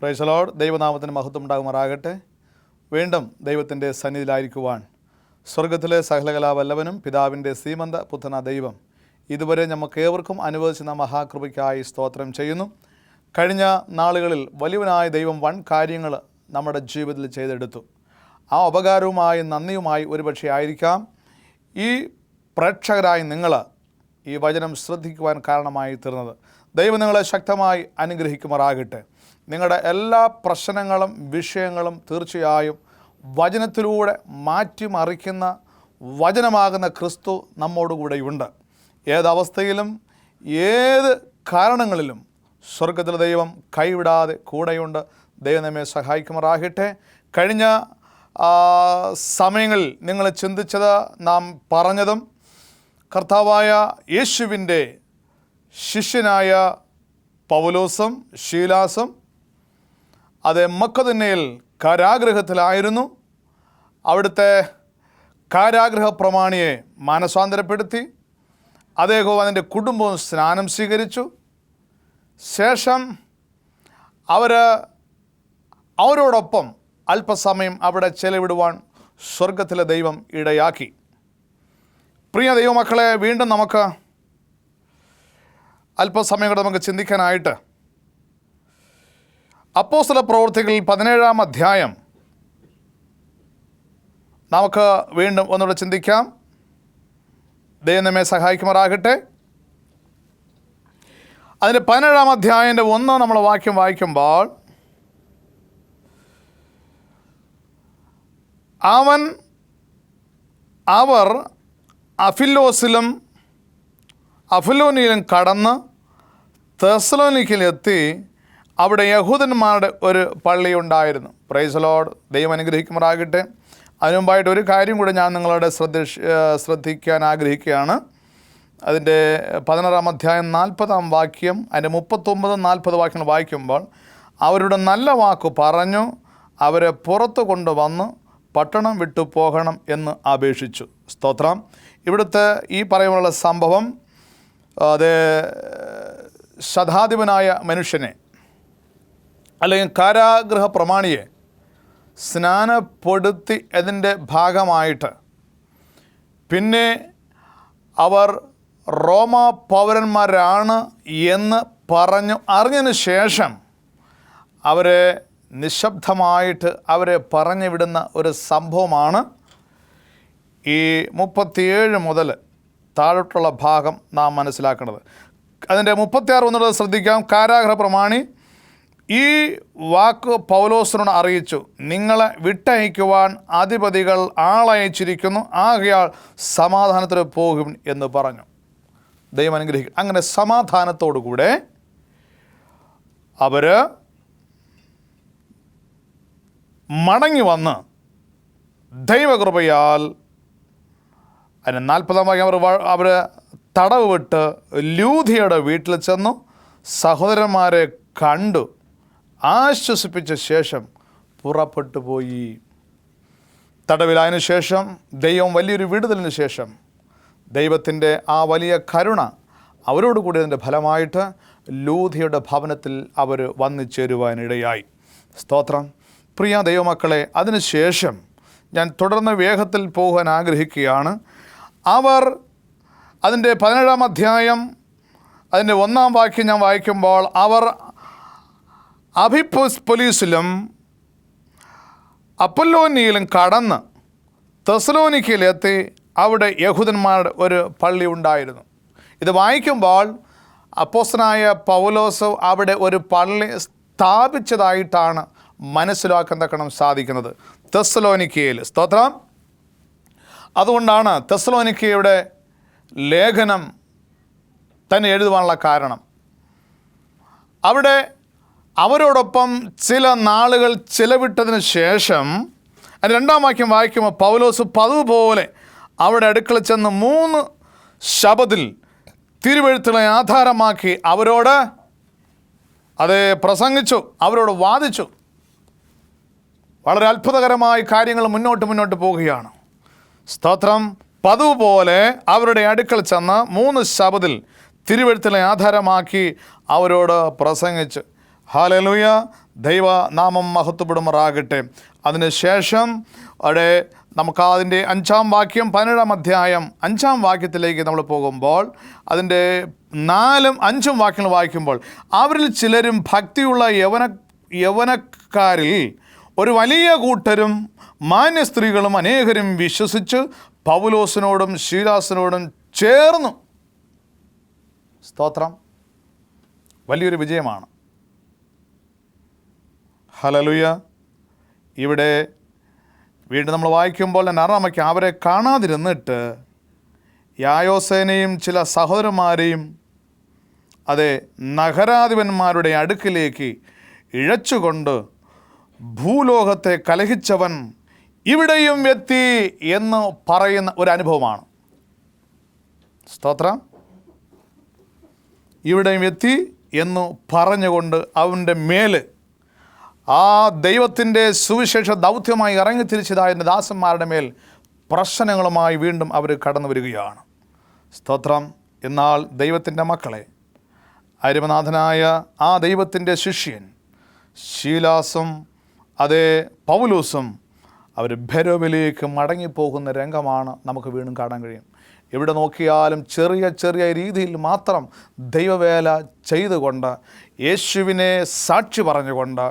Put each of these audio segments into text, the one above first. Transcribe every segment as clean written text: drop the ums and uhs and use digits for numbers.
Praise the Lord. ദൈവനാമത്തിന് മഹത്വം ഉണ്ടാകുമാറാകട്ടെ. വീണ്ടും ദൈവത്തിൻ്റെ സന്നിധിയിലായിരിക്കുവാൻ സ്വർഗത്തിലെ സകലകലാവല്ലവനും പിതാവിൻ്റെ സീമന്ത പുത്രന ദൈവം ഇതുവരെ നമുക്കേവർക്കും അനുവദിച്ച മഹാകൃപയ്ക്കായി സ്തോത്രം ചെയ്യുന്നു. കഴിഞ്ഞ നാളുകളിൽ വലിയവനായ ദൈവം വൻ കാര്യങ്ങൾ നമ്മുടെ ജീവിതത്തിൽ ചെയ്തെടുത്തു. ആ ഉപകാരവുമായി നന്ദിയുമായി ഒരുപക്ഷെ ആയിരിക്കാം ഈ പ്രേക്ഷകരായി നിങ്ങൾ ഈ വചനം ശ്രദ്ധിക്കുവാൻ കാരണമായി തീർന്നത്. ദൈവം നിങ്ങളെ ശക്തമായി അനുഗ്രഹിക്കുമാറാകട്ടെ. നിങ്ങളുടെ എല്ലാ പ്രശ്നങ്ങളും വിഷയങ്ങളും തീർച്ചയായും വചനത്തിലൂടെ മാറ്റിമറിക്കുന്ന വചനമാകുന്ന ക്രിസ്തു നമ്മോടുകൂടെയുണ്ട്. ഏതവസ്ഥയിലും ഏത് കാരണങ്ങളിലും സ്വർഗത്തിലെ ദൈവം കൈവിടാതെ കൂടെയുണ്ട്. ദൈവം നമ്മെ സഹായിക്കുമാറാകട്ടെ. കഴിഞ്ഞ സമയങ്ങളിൽ നിങ്ങൾ ചിന്തിച്ചത്, നാം പറഞ്ഞതും കർത്താവായ യേശുവിൻ്റെ ശിഷ്യനായ പൗലോസും ശീലാസും അത് മക്കദോന്യയിൽ കാരാഗൃഹത്തിലായിരുന്നു. അവിടുത്തെ കാരാഗൃഹ പ്രമാണിയെ മാനസാന്തരപ്പെടുത്തി. അദ്ദേഹവും അതിൻ്റെ കുടുംബവും സ്നാനം സ്വീകരിച്ചു. ശേഷം അവരോടൊപ്പം അല്പസമയം അവിടെ ചെലവിടുവാൻ സ്വർഗത്തിലെ ദൈവം ഇടയാക്കി. പ്രിയ ദൈവമക്കളെ, വീണ്ടും നമുക്ക് അല്പസമയം കൂടെ നമുക്ക് ചിന്തിക്കാനായിട്ട് അപ്പോസ്തല പ്രവൃത്തികൾ 17-ാം അധ്യായം നമുക്ക് വീണ്ടും ഒന്നുകൂടെ ചിന്തിക്കാം. ദൈവം നമ്മെ സഹായിക്കുമാറാകട്ടെ. അതിൻ്റെ 17-ാം അധ്യായൻ്റെ 1 നമ്മൾ വാക്യം വായിക്കുമ്പോൾ, അവർ അഫില്ലോസിലും അഫ്ലോനിയിലും കടന്ന് തെസ്സലോനിക്കയിലെത്തി. അവിടെ യഹൂദന്മാരുടെ ഒരു പള്ളി ഉണ്ടായിരുന്നു. Praise the Lord. ദൈവം അനുഗ്രഹിക്കുമാറാകട്ടെ. അതിനു മുമ്പായിട്ട് ഒരു കാര്യം കൂടെ ഞാൻ നിങ്ങളുടെ ശ്രദ്ധിക്കാൻ ആഗ്രഹിക്കുകയാണ്. അതിൻ്റെ 16-ാം അധ്യായം 40-ാം വാക്യം, അതിൻ്റെ 39-40 വാക്യങ്ങൾ വായിക്കുമ്പോൾ, അവരുടെ നല്ല വാക്ക് പറഞ്ഞു അവരെ പുറത്തു കൊണ്ടുവന്ന് പട്ടണം വിട്ടു പോകണം എന്ന് അപേക്ഷിച്ചു. സ്തോത്രം. ഇവിടുത്തെ ഈ പറയുവാനുള്ള സംഭവം, അത് ശതാധിപനായ മനുഷ്യനെ അല്ലെങ്കിൽ കാരാഗൃഹ പ്രമാണിയെ സ്നാനപ്പെടുത്തി അതിൻ്റെ ഭാഗമായിട്ട് പിന്നെ അവർ റോമ പൗരന്മാരാണ് എന്ന് അറിഞ്ഞതിന് ശേഷം അവരെ നിശബ്ദമായിട്ട് അവരെ പറഞ്ഞു വിടുന്ന ഒരു സംഭവമാണ് ഈ 37 മുതൽ താഴോട്ടുള്ള ഭാഗം നാം മനസ്സിലാക്കേണ്ടത്. അതിൻ്റെ 36 ഒന്നുള്ളത് ശ്രദ്ധിക്കാം. കാരാഗൃഹ പ്രമാണി ഈ വാക്ക് പൗലോസിനോട് അറിയിച്ചു, നിങ്ങളെ വിട്ടയക്കുവാൻ അധിപതികൾ ആളയച്ചിരിക്കുന്നു, ആകയാൽ സമാധാനത്തിന് പോകും എന്ന് പറഞ്ഞു. ദൈവം അനുഗ്രഹിക്കും. അങ്ങനെ സമാധാനത്തോടു കൂടെ അവർ മടങ്ങി വന്ന് ദൈവകൃപയാൽ അതിന് 40-ാം വാക്യം അവർ തടവ് വിട്ട് ലൂദിയയുടെ വീട്ടിൽ ചെന്നു സഹോദരന്മാരെ കണ്ടു ആശ്വസിപ്പിച്ച ശേഷം പുറപ്പെട്ടു പോയി. തടവിലായതിനു ശേഷം ദൈവം വലിയൊരു വിടുതലിന് ശേഷം ദൈവത്തിൻ്റെ ആ വലിയ കരുണ അവരോട് കൂടിയതിൻ്റെ ഫലമായിട്ട് ലൂദിയയുടെ ഭവനത്തിൽ അവർ വന്നു ചേരുവാനിടയായി. സ്തോത്രം. പ്രിയ ദൈവമക്കളെ, അതിനുശേഷം ഞാൻ തുടർന്ന് വേഗത്തിൽ പോകാൻ ആഗ്രഹിക്കുകയാണ്. അവർ അതിൻ്റെ 17-ാം അധ്യായം അതിൻ്റെ 1-ാം വാക്യം ഞാൻ വായിക്കുമ്പോൾ, അവർ അഫിപ്പൊലിസിലും അപ്പൊല്ലോനിയിലും കടന്ന് തെസ്സലോനിക്കയിലെത്തി. അവിടെ യഹൂദന്മാരുടെ ഒരു പള്ളി ഉണ്ടായിരുന്നു. ഇത് വായിക്കുമ്പോൾ അപ്പോസ്തലനായ പൗലോസ് അവിടെ ഒരു പള്ളി സ്ഥാപിച്ചതായിട്ടാണ് മനസ്സിലാക്കാൻ തക്കണം സാധിക്കുന്നത്, തെസ്സലോനിക്കയിൽ. സ്തോത്രം. അതുകൊണ്ടാണ് തെസ്സലോനിക്കയുടെ ലേഖനം തന്നെ എഴുതുവാനുള്ള കാരണം. അവിടെ അവരോടൊപ്പം ചില നാളുകൾ ചിലവിട്ടതിന് ശേഷം, അതിന് 2-ാം വാക്യം വായിക്കുമ്പോൾ, പൗലോസ് പതിവ് പോലെ അവിടെ അടുക്കള ചെന്ന് 3 ശബത്തിൽ തിരുവെഴുത്തുകളെ ആധാരമാക്കി അവരോട് അത് പ്രസംഗിച്ചു, അവരോട് വാദിച്ചു. വളരെ അത്ഭുതകരമായ കാര്യങ്ങൾ മുന്നോട്ട് പോവുകയാണ്. സ്തോത്രം. പതിവ് പോലെ അവരുടെ അടുക്കൽ ചെന്ന് 3 ശബത്തിൽ തിരുവെഴുത്തുകളെ ആധാരമാക്കി അവരോട് പ്രസംഗിച്ചു. ഹല്ലേലൂയ. ദൈവനാമം മഹത്വപ്പെടുമാറാകട്ടെ. അതിനുശേഷം അവിടെ നമുക്ക് അതിൻ്റെ 5-ാം വാക്യം 17-ാം അധ്യായം 5-ാം വാക്യത്തിലേക്ക് നമ്മൾ പോകുമ്പോൾ അതിൻ്റെ 4-ഉം 5-ഉം വാക്യങ്ങൾ വായിക്കുമ്പോൾ അവരിൽ ചിലരും ഭക്തിയുള്ള യവനക്കാരിൽ ഒരു വലിയ കൂട്ടരും മാന്യ സ്ത്രീകളും അനേകരും വിശ്വസിച്ച് പൗലോസിനോടും ശീലാസിനോടും ചേർന്നു. സ്തോത്രം! വലിയൊരു വിജയമാണ്. ഹല്ലേലൂയ. ഇവിടെ വീണ്ടും നമ്മൾ വായിക്കുമ്പോൾ 6-ാം വാക്യം, അവരെ കാണാതിരുന്നിട്ട് യായോസേനെയും ചില സഹോദരന്മാരെയും നഗരാധിപന്മാരുടെ അടുക്കിലേക്ക് ഇഴച്ചുകൊണ്ട് ഭൂലോകത്തെ കലഹിച്ചവൻ ഇവിടെയും എത്തി എന്ന് പറയുന്ന ഒരു അനുഭവമാണ്. സ്തോത്രം! ഇവിടെയും എത്തി എന്ന് പറഞ്ഞുകൊണ്ട് അവൻ്റെ മേല് ആ ദൈവത്തിൻ്റെ സുവിശേഷ ദൗത്യമായി ഇറങ്ങിത്തിരിച്ചതായ ദാസന്മാരുടെ മേൽ പ്രശ്നങ്ങളുമായി വീണ്ടും അവർ കടന്നു വരികയാണ്. സ്തോത്രം! എന്നാൽ ദൈവത്തിൻ്റെ മക്കളെ, അരുമനാഥനായ ആ ദൈവത്തിൻ്റെ ശിഷ്യൻ ശീലാസും പൗലോസും അവർ ബെരോവിലേക്ക് മടങ്ങിപ്പോകുന്ന രംഗമാണ് നമുക്ക് വീണ്ടും കാണാൻ കഴിയും. എവിടെ നോക്കിയാലും ചെറിയ ചെറിയ രീതിയിൽ മാത്രം ദൈവവേല ചെയ്തുകൊണ്ട് യേശുവിനെ സാക്ഷി പറഞ്ഞുകൊണ്ട്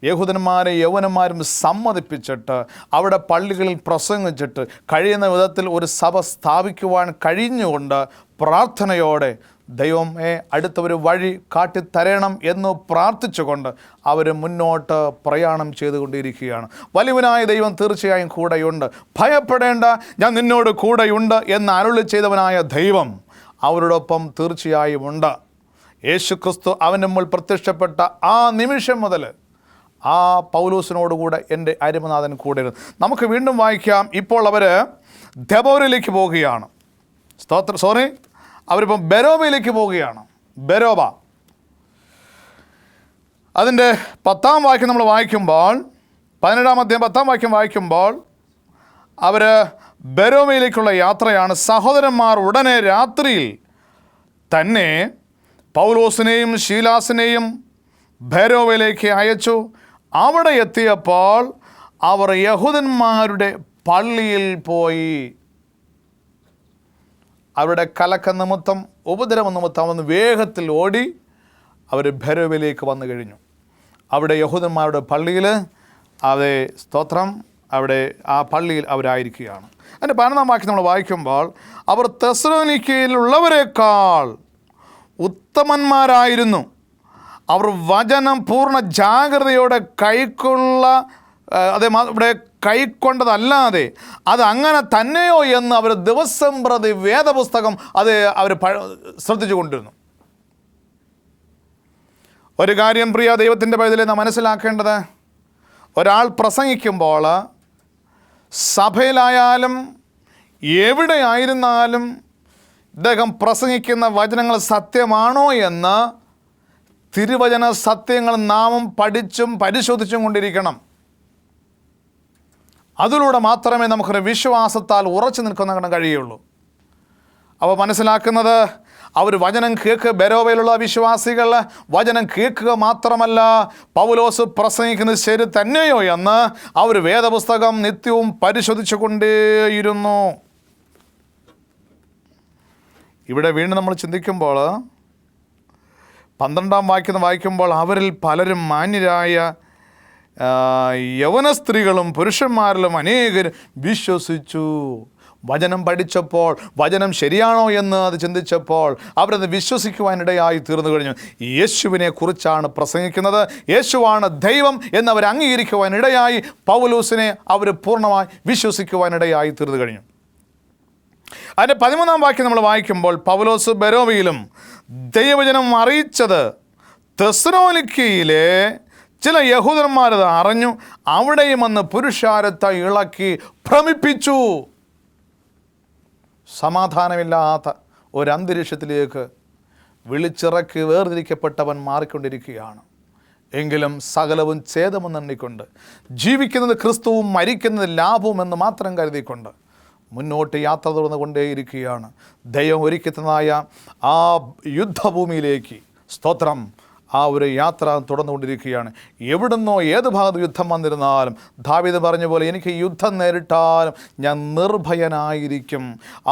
യഹൂദന്മാരെ യൗവനന്മാരും സമ്മതിപ്പിച്ചിട്ട് അവിടെ പള്ളികളിൽ പ്രസംഗിച്ചിട്ട് കഴിയുന്ന വിധത്തിൽ ഒരു സഭ സ്ഥാപിക്കുവാൻ കഴിഞ്ഞുകൊണ്ട് പ്രാർത്ഥനയോടെ ദൈവമേ അടുത്തൊരു വഴി കാട്ടിത്തരണം എന്ന് പ്രാർത്ഥിച്ചുകൊണ്ട് അവർ മുന്നോട്ട് പ്രയാണം ചെയ്തുകൊണ്ടിരിക്കുകയാണ്. വലിയവനായ ദൈവം തീർച്ചയായും കൂടെയുണ്ട്, ഭയപ്പെടേണ്ട, ഞാൻ നിന്നോട് കൂടെയുണ്ട് എന്ന് അരുളി ചെയ്തവനായ ദൈവം അവരോടൊപ്പം തീർച്ചയായും ഉണ്ട്. യേശുക്രിസ്തു അവൻ്റെ മുമ്പിൽ പ്രത്യക്ഷപ്പെട്ട ആ നിമിഷം മുതൽ ആ പൗലോസിനോടുകൂടെ എൻ്റെ അരുമനാഥൻ കൂടെയിരുന്നു. നമുക്ക് വീണ്ടും വായിക്കാം. ഇപ്പോൾ അവർ ദെബോരയിലേക്ക് പോവുകയാണ്. അവരിപ്പം ബെരോബയിലേക്ക് പോവുകയാണ്. ബെരോബ അതിൻ്റെ 10-ാം വാക്യം നമ്മൾ വായിക്കുമ്പോൾ 17-ാം അധ്യായം 10-ാം വാക്യം വായിക്കുമ്പോൾ അവർ ബെരോബയിലേക്കുള്ള യാത്രയാണ്. സഹോദരന്മാർ ഉടനെ രാത്രിയിൽ തന്നെ പൗലോസിനെയും ശീലാസിനെയും ബെരോബയിലേക്ക് അയച്ചു. അവിടെ എത്തിയപ്പോൾ അവർ യഹൂദന്മാരുടെ പള്ളിയിൽ പോയി. അവരുടെ കലക്ക നിമിത്തം, ഉപദ്രവ നിമിത്തം അവന്ന് വേഗത്തിൽ ഓടി അവർ ബെരോബയിലേക്ക് വന്നു കഴിഞ്ഞു. അവിടെ യഹൂദന്മാരുടെ പള്ളിയിൽ സ്തോത്രം, അവിടെ ആ പള്ളിയിൽ അവരായിരിക്കുകയാണ്. അതിൻ്റെ 12-ാം വാക്യം നമ്മൾ വായിക്കുമ്പോൾ അവർ തെസ്സലോനിക്കയിലുള്ളവരെക്കാൾ ഉത്തമന്മാരായിരുന്നു. അവർ വചനം പൂർണ്ണ ജാഗ്രതയോടെ ഇവിടെ കൈക്കൊണ്ടതല്ലാതെ അത് അങ്ങനെ തന്നെയോ എന്ന് അവർ ദിവസം പ്രതി വേദപുസ്തകം അവർ ശ്രദ്ധിച്ചു കൊണ്ടിരുന്നു. ഒരു കാര്യം പ്രിയ ദൈവത്തിൻ്റെ പൈതലെ നാം മനസ്സിലാക്കേണ്ടത്, ഒരാൾ പ്രസംഗിക്കുമ്പോൾ സഭയിലായാലും എവിടെയായിരുന്നാലും ഇദ്ദേഹം പ്രസംഗിക്കുന്ന വചനങ്ങൾ സത്യമാണോ എന്ന് തിരുവചന സത്യങ്ങൾ നാമും പഠിച്ചും പരിശോധിച്ചും കൊണ്ടിരിക്കണം. അതിലൂടെ മാത്രമേ നമുക്കൊരു വിശ്വാസത്താൽ ഉറച്ചു നിൽക്കുന്ന കഴിയുള്ളൂ. അപ്പോൾ മനസ്സിലാക്കുന്നത്, അവർ വചനം ബെരോബയിലുള്ള വിശ്വാസികൾ വചനം കേൾക്കുക മാത്രമല്ല, പൗലോസ് പ്രസംഗിക്കുന്നത് ശരി തന്നെയോ എന്ന് അവർ വേദപുസ്തകം നിത്യവും പരിശോധിച്ചു കൊണ്ടേയിരുന്നു. ഇവിടെ വീണ്ടും നമ്മൾ ചിന്തിക്കുമ്പോൾ 12-ാം വാക്യം വായിക്കുമ്പോൾ അവരിൽ പലരും മാന്യരായ യവന സ്ത്രീകളും പുരുഷന്മാരിലും അനേകർ വിശ്വസിച്ചു. വചനം പഠിച്ചപ്പോൾ, വചനം ശരിയാണോ എന്ന് അത് ചിന്തിച്ചപ്പോൾ അവരത് വിശ്വസിക്കുവാനിടയായി തീർന്നു കഴിഞ്ഞു. യേശുവിനെ കുറിച്ചാണ് പ്രസംഗിക്കുന്നത്, യേശുവാണ് ദൈവം എന്നവർ അംഗീകരിക്കുവാനിടയായി പൗലോസിനെ അവർ പൂർണ്ണമായി വിശ്വസിക്കുവാനിടയായി തീർന്നു കഴിഞ്ഞു. അതിൻ്റെ 13-ാം വാക്യം നമ്മൾ വായിക്കുമ്പോൾ പൗലോസ് ബെരോബയിലും ദൈവവചനം അറിയിച്ചത് തെസ്സലോനിക്കയിലെ ചില യഹൂദന്മാരത് അറിഞ്ഞു, അവിടെയും വന്ന് പുരുഷാരത്തെ ഇളക്കി ഭ്രമിപ്പിച്ചു. സമാധാനമില്ലാത്ത ഒരന്തരീക്ഷത്തിലേക്ക് വിളിച്ചിറക്കി വേർതിരിക്കപ്പെട്ടവൻ മാറിക്കൊണ്ടിരിക്കുകയാണ്. എങ്കിലും സകലവും ഛേദമെന്നെണ്ണിക്കൊണ്ട് ജീവിക്കുന്നത് ക്രിസ്തുവും മരിക്കുന്നത് ലാഭവും എന്ന് മാത്രം കരുതിക്കൊണ്ട് മുന്നോട്ട് യാത്ര തുടർന്നുകൊണ്ടേയിരിക്കുകയാണ്. ദൈവം ഒരുക്കുന്നതായ ആ യുദ്ധഭൂമിയിലേക്ക് സ്തോത്രം ആ ഒരു യാത്ര തുടർന്നുകൊണ്ടിരിക്കുകയാണ്. എവിടുന്നോ ഏത് ഭാഗത്ത് യുദ്ധം വന്നിരുന്നാലും ദാവീദ് പറഞ്ഞ പോലെ എനിക്ക് യുദ്ധം നേരിട്ടാലും ഞാൻ നിർഭയനായിരിക്കും.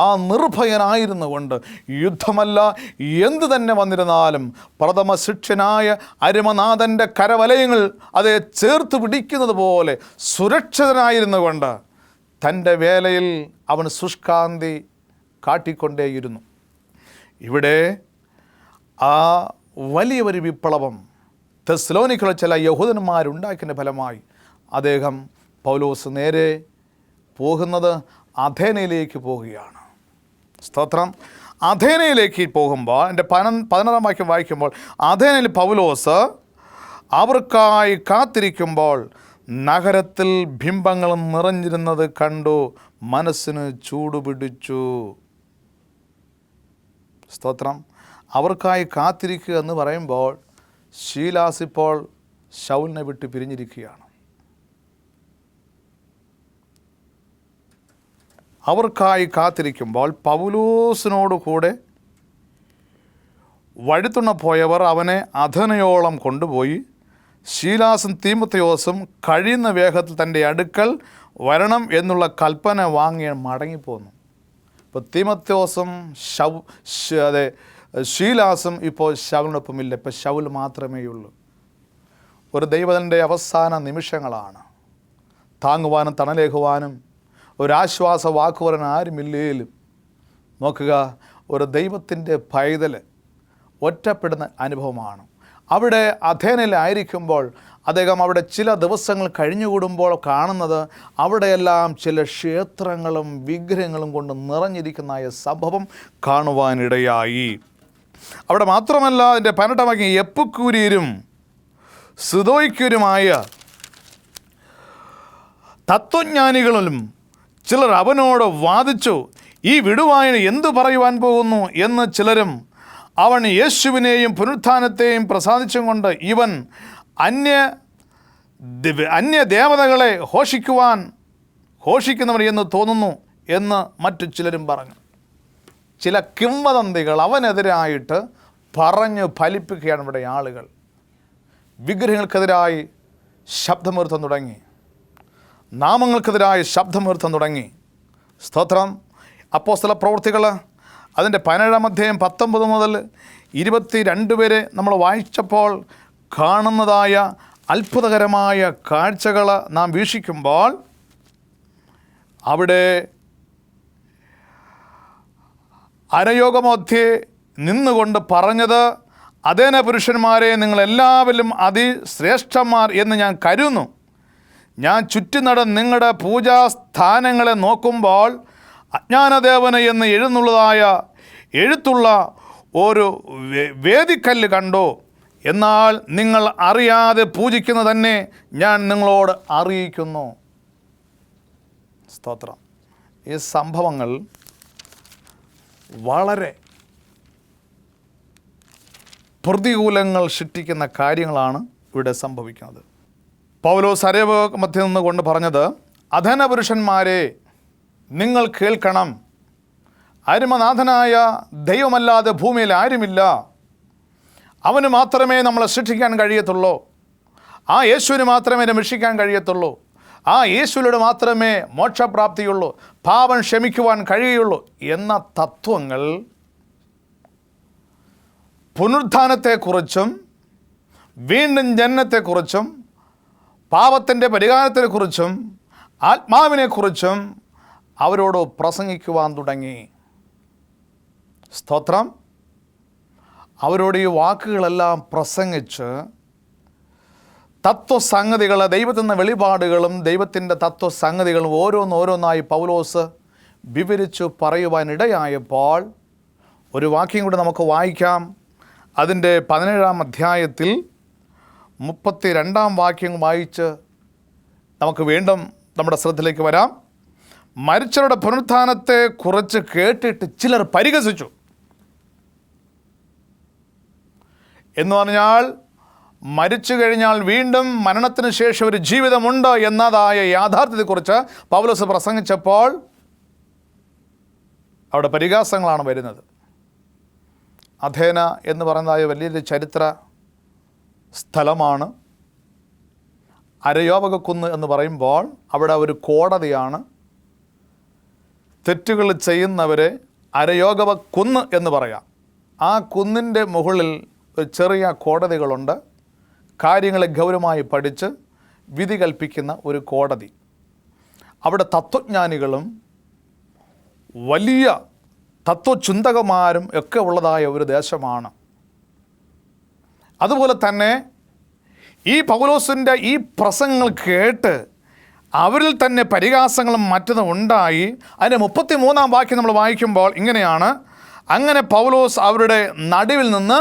ആ നിർഭയനായിരുന്നു കൊണ്ട് യുദ്ധമല്ല എന്തു തന്നെ വന്നിരുന്നാലും പ്രഥമ ശിക്ഷനായ അരുമനാഥൻ്റെ കരവലയങ്ങൾ അതേ ചേർത്ത് പിടിക്കുന്നത് പോലെ സുരക്ഷിതനായിരുന്നു കൊണ്ട് തൻ്റെ വേലയിൽ അവൻ ശുഷ്കാന്തി കാട്ടിക്കൊണ്ടേയിരുന്നു. ഇവിടെ ആ വലിയൊരു വിപ്ലവം തെസ്സലോനിക്കയിലെ ചില യഹൂദന്മാരുണ്ടാക്കിയതിൻ്റെ ഫലമായി പൗലോസ് നേരെ പോകുന്നത് അഥേനയിലേക്ക് പോവുകയാണ്. സ്തോത്രം. അഥേനയിലേക്ക് പോകുമ്പോൾ എൻ്റെ 16 വാക്യം വായിക്കുമ്പോൾ, അഥേനയിൽ പൗലോസ് അവർക്കായി കാത്തിരിക്കുമ്പോൾ നഗരത്തിൽ ബിംബങ്ങളും നിറഞ്ഞിരുന്നത് കണ്ടു മനസ്സിന് ചൂടുപിടിച്ചു. സ്തോത്രം. അവർക്കായി കാത്തിരിക്കുക എന്ന് പറയുമ്പോൾ ശീലാസ് ഇപ്പോൾ ശൗലിനെ വിട്ട് പിരിഞ്ഞിരിക്കുകയാണ്. അവർക്കായി കാത്തിരിക്കുമ്പോൾ പൗലോസിനോട് കൂടെ വഴിത്തുണ പോയവർ അവനെ അഥനയോളം കൊണ്ടുപോയി ശീലാസും തീമോഥെയോസും കഴിയുന്ന വേഗത്തിൽ തൻ്റെ അടുക്കൽ വരണം എന്നുള്ള കൽപ്പന വാങ്ങി മടങ്ങിപ്പോന്നു. ഇപ്പോൾ തീമോഥെയോസും ശീലാസും ഇപ്പോൾ ശൗലിനൊപ്പമില്ല. ഇപ്പോൾ ശൗൽ മാത്രമേ ഉള്ളൂ. ഒരു ദൈവത്തിൻ്റെ അവസാന നിമിഷങ്ങളാണ്. താങ്ങുവാനും തണലേകുവാനും ഒരാശ്വാസ വാക്കുപറയാൻ ആരുമില്ലേലും നോക്കുക, ഒരു ദൈവത്തിൻ്റെ പൈതൽ ഒറ്റപ്പെടുന്ന അനുഭവമാണ്. അവിടെ അഥേനയിലായിരിക്കുമ്പോൾ അദ്ദേഹം അവിടെ ചില ദിവസങ്ങൾ കഴിഞ്ഞുകൂടുമ്പോൾ കാണുന്നത് അവിടെയെല്ലാം ചില ക്ഷേത്രങ്ങളും വിഗ്രഹങ്ങളും കൊണ്ട് നിറഞ്ഞിരിക്കുന്ന സംഭവം കാണുവാനിടയായി. അവിടെ മാത്രമല്ല, അതിൻ്റെ 18 വാക്യം, എപ്പുക്കൂര്യരും സിദോയ്ക്യരുമായ തത്വജ്ഞാനികളും ചിലർ അവനോട് വാദിച്ചു, ഈ വിടുവായന് എന്തു പറയുവാൻ പോകുന്നു എന്ന് ചിലരും അവൻ യേശുവിനെയും പുനരുത്ഥാനത്തെയും പ്രസാദിച്ചും കൊണ്ട് ഇവൻ അന്യദേവതകളെ ഘോഷിക്കുന്നവൻ എന്ന് തോന്നുന്നു എന്ന് മറ്റു ചിലരും പറഞ്ഞു. ചില കിംവദന്തികൾ അവനെതിരായിട്ട് പറഞ്ഞു ഫലിപ്പിക്കുകയാണ് ഇവിടെ ആളുകൾ. വിഗ്രഹങ്ങൾക്കെതിരായി ശബ്ദമുയർത്താൻ തുടങ്ങി, നാമങ്ങൾക്കെതിരായി ശബ്ദമുയർത്താൻ തുടങ്ങി. സ്തോത്രം. അപ്പോസ്തല പ്രവൃത്തികൾ അതിൻ്റെ 17 അധ്യായം 19 മുതൽ 22 വരെ നമ്മൾ വായിച്ചപ്പോൾ കാണുന്നതായ അത്ഭുതകരമായ കാഴ്ചകൾ നാം വീക്ഷിക്കുമ്പോൾ അവിടെ അരയോഗമധ്യേ നിന്നുകൊണ്ട് പറഞ്ഞത്, അഥേന പുരുഷന്മാരെ, നിങ്ങളെല്ലാവരിലും അതിശ്രേഷ്ഠന്മാർ എന്ന് ഞാൻ കരുതുന്നു. ഞാൻ ചുറ്റിനടന്ന് നിങ്ങളുടെ പൂജാസ്ഥാനങ്ങളെ നോക്കുമ്പോൾ അജ്ഞാനദേവന് എന്ന് എഴുത്തുള്ള ഒരു വേദിക്കല്ല് കണ്ടു. എന്നാൽ നിങ്ങൾ അറിയാതെ പൂജിക്കുന്ന തന്നെ ഞാൻ നിങ്ങളോട് അറിയിക്കുന്നു. സ്തോത്രം. ഈ സംഭവങ്ങൾ വളരെ പ്രതികൂലങ്ങൾ സൃഷ്ടിക്കുന്ന കാര്യങ്ങളാണ് ഇവിടെ സംഭവിക്കുന്നത്. പൗലോസ് അരയോഗ മധ്യ നിന്നുകൊണ്ട് പറഞ്ഞത്, അധന പുരുഷന്മാരെ, നിങ്ങൾ കേൾക്കണം. അരുമനാഥനായ ദൈവമല്ലാതെ ഭൂമിയിൽ ആരുമില്ല. അവന് മാത്രമേ നമ്മളെ സൃഷ്ടിക്കാൻ കഴിയത്തുള്ളൂ. ആ യേശുവിന് മാത്രമേ രക്ഷിക്കാൻ കഴിയത്തുള്ളൂ. ആ യേശുവിലൂടെ മാത്രമേ മോക്ഷപ്രാപ്തിയുള്ളൂ, പാപം ക്ഷമിക്കുവാൻ കഴിയുള്ളൂ എന്ന തത്വങ്ങൾ പുനരുത്ഥാനത്തെക്കുറിച്ചും വീണ്ടും ജനനത്തെക്കുറിച്ചും പാപത്തിൻ്റെ പരിഹാരത്തെക്കുറിച്ചും ആത്മാവിനെക്കുറിച്ചും അവരോട് പ്രസംഗിക്കുവാൻ തുടങ്ങി. സ്തോത്രം. അവരോട് ഈ വാക്കുകളെല്ലാം പ്രസംഗിച്ച് തത്വസംഗതികൾ, ദൈവത്തിൽ നിന്ന് വെളിപാടുകളും ദൈവത്തിൻ്റെ തത്വസംഗതികളും ഓരോന്നോരോന്നായി പൗലോസ് വിവരിച്ചു പറയുവാനിടയായപ്പോൾ ഒരു വാക്യം കൂടി നമുക്ക് വായിക്കാം. അതിൻ്റെ 17 അധ്യായത്തിൽ 32 വാക്യം വായിച്ച് നമുക്ക് വീണ്ടും നമ്മുടെ ശ്രദ്ധയിലേക്ക് വരാം. മരിച്ചവരുടെ പുനരുത്ഥാനത്തെ കുറിച്ച് കേട്ടിട്ട് ചിലർ പരിഹസിച്ചു. എന്ന് പറഞ്ഞാൽ മരിച്ചു കഴിഞ്ഞാൽ വീണ്ടും മരണത്തിന് ശേഷം ഒരു ജീവിതമുണ്ട് എന്നതായ യാഥാർത്ഥ്യത്തെക്കുറിച്ച് പൗലോസ് പ്രസംഗിച്ചപ്പോൾ അവിടെ പരിഹാസങ്ങളാണ് വരുന്നത്. അഥേന എന്ന് പറയുന്നതായ വലിയൊരു ചരിത്ര സ്ഥലമാണ്. അരയോപകക്കുന്ന് എന്ന് പറയുമ്പോൾ അവിടെ ഒരു കോടതിയാണ്. തെറ്റുകൾ ചെയ്യുന്നവരെ അരയോപകക്കുന്ന് എന്ന് പറയാം. ആ കുന്നിൻ്റെ മുകളിൽ ഒരു ചെറിയ കോടതികളുണ്ട്. കാര്യങ്ങളെ ഗൗരവമായി പഠിച്ച് വിധി കൽപ്പിക്കുന്ന ഒരു കോടതി. അവിടെ തത്വജ്ഞാനികളും വലിയ തത്വചിന്തകന്മാരും ഒക്കെ ഉള്ളതായ ഒരു ദേശമാണ്. അതുപോലെ തന്നെ ഈ പൗലോസിൻ്റെ ഈ പ്രസംഗങ്ങൾ കേട്ട് അവരിൽ തന്നെ പരിഹാസങ്ങളും മറ്റതും ഉണ്ടായി. അതിൻ്റെ 33-ാം വാക്യം നമ്മൾ വായിക്കുമ്പോൾ ഇങ്ങനെയാണ്: അങ്ങനെ പൗലോസ് അവരുടെ നടുവിൽ നിന്ന്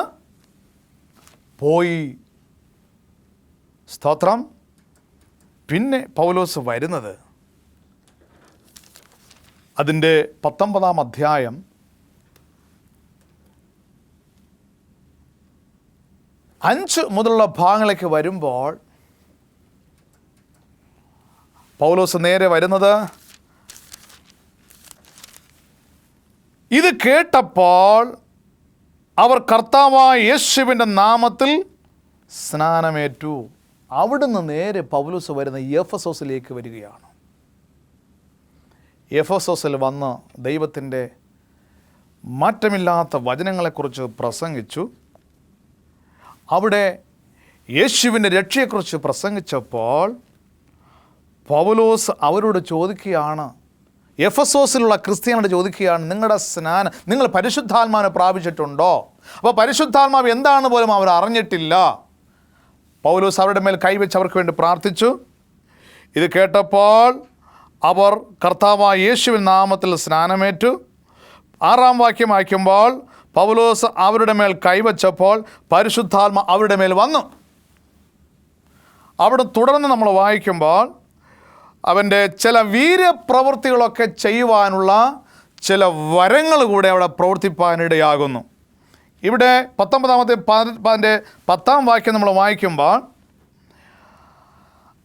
പോയി. സ്തോത്രം. പിന്നെ പൗലോസ് വരുന്നത് അതിൻ്റെ 19-ാം അധ്യായം 5 മുതലുള്ള ഭാഗങ്ങളിലേക്ക് വരുമ്പോൾ പൗലോസ് നേരെ വരുന്നത്, ഇത് കേട്ടപ്പോൾ അവർ കർത്താവായ യേശുവിൻ്റെ നാമത്തിൽ സ്നാനമേറ്റു. അവിടുന്ന് നേരെ പൗലോസ് വരുന്ന എഫെസോസിലേക്ക് വരികയാണ്. എഫെസോസിൽ വന്ന് ദൈവത്തിൻ്റെ മാറ്റമില്ലാത്ത വചനങ്ങളെക്കുറിച്ച് പ്രസംഗിച്ചു. അവിടെ യേശുവിൻ്റെ രക്ഷയെക്കുറിച്ച് പ്രസംഗിച്ചപ്പോൾ പൗലോസ് അവരോട് ചോദിക്കുകയാണ്, എഫെസോസിലുള്ള ക്രിസ്ത്യാനോട് ചോദിക്കുകയാണ്, നിങ്ങളുടെ സ്നാനം, നിങ്ങൾ പരിശുദ്ധാത്മാവിനെ പ്രാപിച്ചിട്ടുണ്ടോ? അപ്പോൾ പരിശുദ്ധാത്മാവ് എന്താണെന്ന് പോലും അവർ അറിഞ്ഞിട്ടില്ല. പൗലോസ് അവരുടെ മേൽ കൈവച്ച് അവർക്ക് വേണ്ടി പ്രാർത്ഥിച്ചു. ഇത് കേട്ടപ്പോൾ അവർ കർത്താവായ യേശുവിൻ നാമത്തിൽ സ്നാനമേറ്റു. 6-ാം വാക്യം വായിക്കുമ്പോൾ പൗലോസ് അവരുടെ മേൽ കൈവച്ചപ്പോൾ പരിശുദ്ധാത്മ അവരുടെ മേൽ വന്നു. അവിടെ തുടർന്ന് നമ്മൾ വായിക്കുമ്പോൾ അവൻ്റെ ചില വീര്യപ്രവൃത്തികളൊക്കെ ചെയ്യുവാനുള്ള ചില വരങ്ങൾ കൂടെ അവിടെ പ്രവർത്തിപ്പാനിടയാകുന്നു. ഇവിടെ 10-ാം വാക്യം നമ്മൾ വായിക്കുമ്പോൾ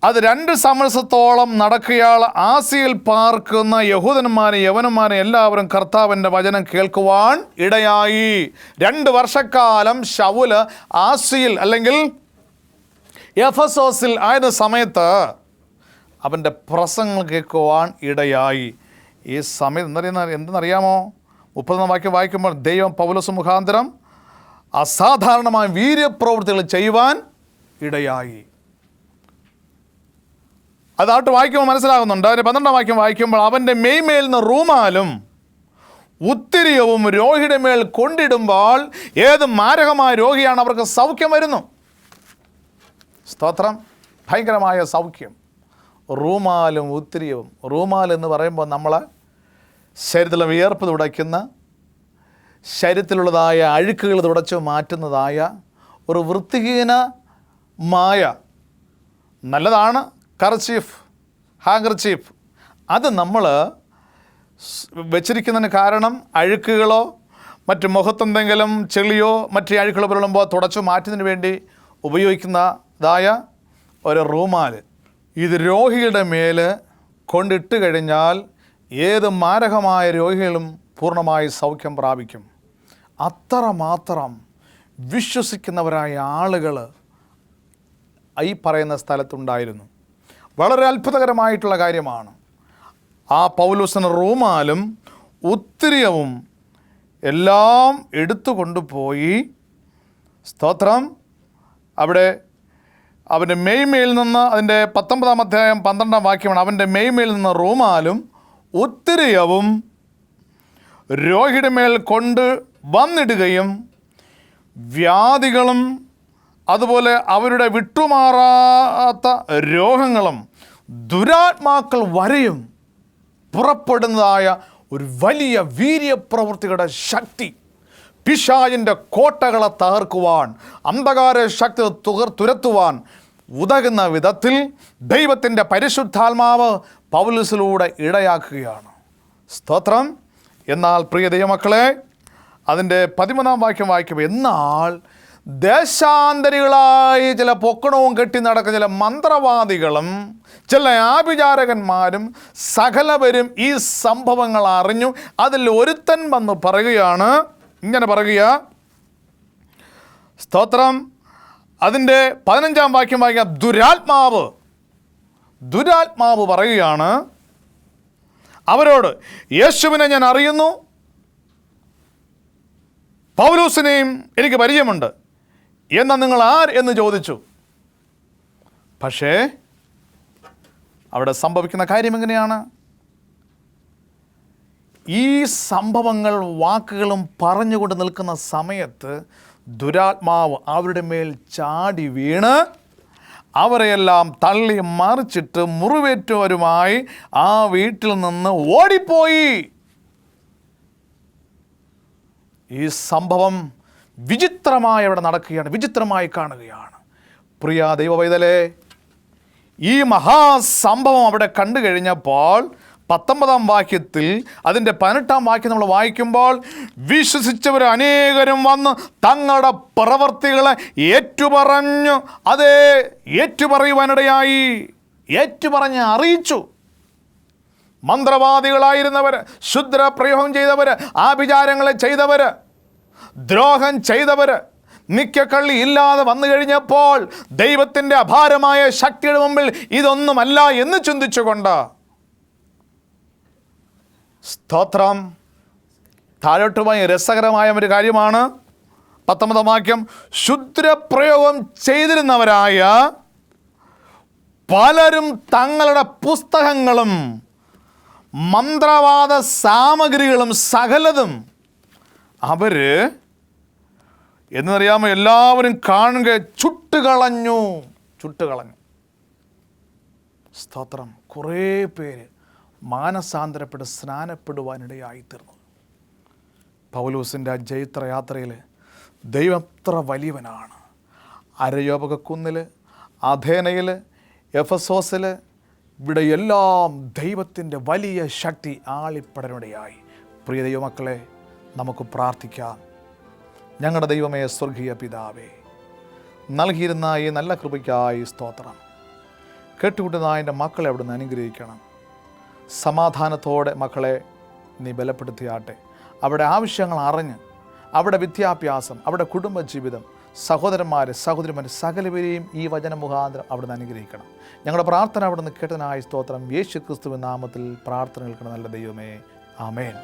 അത് 2 സംവത്സരത്തോളം നടക്കയാൾ ആസിയിൽ പാർക്കുന്ന യഹൂദന്മാരെ യവനന്മാരെ എല്ലാവരും കർത്താവിൻ്റെ വചനം കേൾക്കുവാൻ ഇടയായി. 2 വർഷക്കാലം ശൗല് ആസിയിൽ അല്ലെങ്കിൽ എഫെസോസിൽ ആയിരുന്ന സമയത്ത് അവൻ്റെ പ്രസംഗങ്ങൾ കേൾക്കുവാൻ ഇടയായി. ഈ സമയത്ത് എന്തെന്നറിയാമോ? 30-ാം വാക്യം വായിക്കുമ്പോൾ ദൈവം പൗലോസ് മുഖാന്തരം അസാധാരണമായ വീര്യപ്രവൃത്തികൾ ചെയ്യുവാൻ ഇടയായി. അതായിട്ട് വായിക്കുമ്പോൾ മനസ്സിലാകുന്നുണ്ട്. അതിൻ്റെ 12-ാം വാക്യം വായിക്കുമ്പോൾ അവൻ്റെ മെയ്മേൽ നിന്ന് റൂമാലും ഉത്തിരിയവും രോഗിയുടെ മേൽ കൊണ്ടിടുമ്പോൾ ഏത് മാരകമായ രോഗിയാണ് അവർക്ക് സൗഖ്യം വരുന്നു. സ്തോത്രം. ഭയങ്കരമായ സൗഖ്യം. റൂമാലും ഉത്തിരിയവും. റൂമാൽ എന്ന് പറയുമ്പോൾ നമ്മൾ ശരീരത്തിലെ വിയർപ്പ് തുടയ്ക്കുന്ന, ശരീരത്തിലുള്ളതായ അഴുക്കുകൾ തുടച്ച് മാറ്റുന്നതായ ഒരു വൃത്തിഹീനമായ, നല്ലതാണ് കർച്ചീഫ്, ഹാങ്കർച്ചീഫ്. അത് നമ്മൾ വെച്ചിരിക്കുന്നതിന് കാരണം അഴുക്കുകളോ മറ്റ് മുഖത്തെന്തെങ്കിലും ചെളിയോ മറ്റ് അഴുക്കുകളോ പുരളുമ്പോൾ തുടച്ചു മാറ്റുന്നതിന് വേണ്ടി ഉപയോഗിക്കുന്നതായ ഒരു റൂമാൽ. ഇത് രോഗിയുടെ മേൽ കൊണ്ടിട്ട് കഴിഞ്ഞാൽ ഏത് മാരകമായ രോഗികളും പൂർണ്ണമായി സൗഖ്യം പ്രാപിക്കും. അത്രമാത്രം വിശ്വസിക്കുന്നവരായ ആളുകൾ ഈ പറയുന്ന സ്ഥലത്തുണ്ടായിരുന്നു. വളരെ അത്ഭുതകരമായിട്ടുള്ള കാര്യമാണ്. ആ പൗലോസിന് റൂമാലും ഉത്തിരിയവും എല്ലാം എടുത്തു കൊണ്ടുപോയി, സ്തോത്രം, അവിടെ അവൻ്റെ മെയ്മേൽ നിന്ന്, അതിൻ്റെ 19-ാം അധ്യായം 12-ാം വാക്യമാണ്, അവൻ്റെ മെയ്മേൽ നിന്ന് റൂമാലും ഉത്തിരിയവും രോഗിയുടെ മേൽ കൊണ്ട് വന്നിടുകയും വ്യാധികളും അതുപോലെ അവരുടെ വിട്ടുമാറാത്ത രോഗങ്ങളും ദുരാത്മാക്കൾ വരെയും പുറപ്പെടുന്നതായ ഒരു വലിയ വീര്യപ്രവൃത്തികളുടെ ശക്തി, പിശാചിൻ്റെ കോട്ടകളെ തകർക്കുവാൻ, അന്ധകാര ശക്തി തുരത്തുവാൻ ഉതകുന്ന വിധത്തിൽ ദൈവത്തിൻ്റെ പരിശുദ്ധാത്മാവ് പൗലോസിലൂടെ ഇടയാക്കുകയാണ്. സ്തോത്രം. എന്നാൽ പ്രിയ ദൈവമക്കളെ, അതിൻ്റെ 13-ാം വാക്യം വായിക്കുമ്പോൾ, എന്നാൽ ദേശാന്തരികളായി ചില പൊക്കണവും കെട്ടി നടക്കുന്ന ചില മന്ത്രവാദികളും ചില ആഭിചാരകന്മാരും സകലവരും ഈ സംഭവങ്ങൾ അറിഞ്ഞു. അതിൽ ഒരുത്തൻ വന്ന് പറയുകയാണ്, ഇങ്ങനെ പറയുക, സ്തോത്രം, അതിൻ്റെ 15-ാം വാക്യം വായിക്കാം. ദുരാത്മാവ് പറയുകയാണ് അവരോട്, യേശുവിനെ ഞാൻ അറിയുന്നു, പൗലോസിനെയും എനിക്ക് പരിചയമുണ്ട്, എന്നാൽ നിങ്ങൾ ആർ എന്ന് ചോദിച്ചു. പക്ഷേ അവിടെ സംഭവിക്കുന്ന കാര്യം എങ്ങനെയാണ്? ഈ സംഭവങ്ങൾ വാക്കുകളും പറഞ്ഞുകൊണ്ട് നിൽക്കുന്ന സമയത്ത് ദുരാത്മാവ് അവരുടെ മേൽ ചാടി വീണ് അവരെയെല്ലാം തള്ളി മറിച്ചിട്ട് മുറിവേറ്റവരുമായി ആ വീട്ടിൽ നിന്ന് ഓടിപ്പോയി. ഈ സംഭവം വിചിത്രമായി അവിടെ നടക്കുകയാണ്, വിചിത്രമായി കാണുകയാണ്. പ്രിയ ദൈവവൈതലേ, ഈ മഹാസംഭവം അവിടെ കണ്ടു കഴിഞ്ഞപ്പോൾ 19-ാം വാക്യത്തിൽ അതിൻ്റെ 18-ാം വാക്യം നമ്മൾ വായിക്കുമ്പോൾ, വിശ്വസിച്ചവർ അനേകരും വന്ന് തങ്ങളുടെ പ്രവർത്തികളെ ഏറ്റുപറഞ്ഞു. അതേ, ഏറ്റുപറയുവാനിടയായി, ഏറ്റുപറഞ്ഞ് അറിയിച്ചു. മന്ത്രവാദികളായിരുന്നവർ, ക്ഷുദ്രപ്രയോഗം ചെയ്തവർ, ആഭിചാരങ്ങളെ ചെയ്തവർ, ദ്രോഹം ചെയ്തവർ, നിക്കക്കള്ളി ഇല്ലാതെ വന്നു കഴിഞ്ഞപ്പോൾ ദൈവത്തിൻ്റെ അപാരമായ ശക്തിയുടെ മുമ്പിൽ ഇതൊന്നുമല്ല എന്ന് ചിന്തിച്ചുകൊണ്ട്, സ്തോത്രം, താഴോട്ടുമായി രസകരമായ ഒരു കാര്യമാണ് 19-ാം വാക്യം. ക്ഷുദ്രപ്രയോഗം ചെയ്തിരുന്നവരായ പലരും തങ്ങളുടെ പുസ്തകങ്ങളും മന്ത്രവാദ സാമഗ്രികളും സകലതും അവർ എന്നറിയാമോ എല്ലാവരും കാണുക ചുട്ടുകളഞ്ഞു. സ്തോത്രം. കുറേ പേര് മാനസാന്തരപ്പെട്ട് സ്നാനപ്പെടുവാനിടയായിത്തീർന്നു. പൗലോസിൻ്റെ ആ ജൈത്രയാത്രയിൽ ദൈവം എത്ര വലിയവനാണ്. അരയോപകുന്നിൽ, അഥേനയിൽ, എഫസോസിൽ, ഇവിടെ എല്ലാം ദൈവത്തിൻ്റെ വലിയ ശക്തി ആളിപ്പടരുടെയായി. പ്രിയ ദൈവമക്കളെ, നമുക്ക് പ്രാർത്ഥിക്കാം. ഞങ്ങളുടെ ദൈവമേ, സ്വർഗീയ പിതാവേ, നൽകിയിരുന്ന ഈ നല്ല കൃപയ്ക്കായി സ്തോത്രം. കേട്ടുകൂട്ടുന്ന എൻ്റെ മക്കളെ അവിടുന്ന് അനുഗ്രഹിക്കണം. സമാധാനത്തോടെ മക്കളെ നീ ബലപ്പെടുത്തിയാട്ടെ. അവിടെ ആവശ്യങ്ങൾ അറിഞ്ഞ്, അവിടെ വിദ്യാഭ്യാസം, അവിടെ കുടുംബജീവിതം, സഹോദരന്മാരെ സഹോദരിമാരെ സകലവരെയും ഈ വചന മുഖാന്തരം അവിടുന്ന് അനുഗ്രഹിക്കണം. ഞങ്ങളുടെ പ്രാർത്ഥന അവിടുന്ന് കേട്ടതിനായി സ്തോത്രം. യേശു ക്രിസ്തുവിൻ നാമത്തിൽ പ്രാർത്ഥന കേൾക്കണം നല്ല ദൈവമേ, ആമേൻ.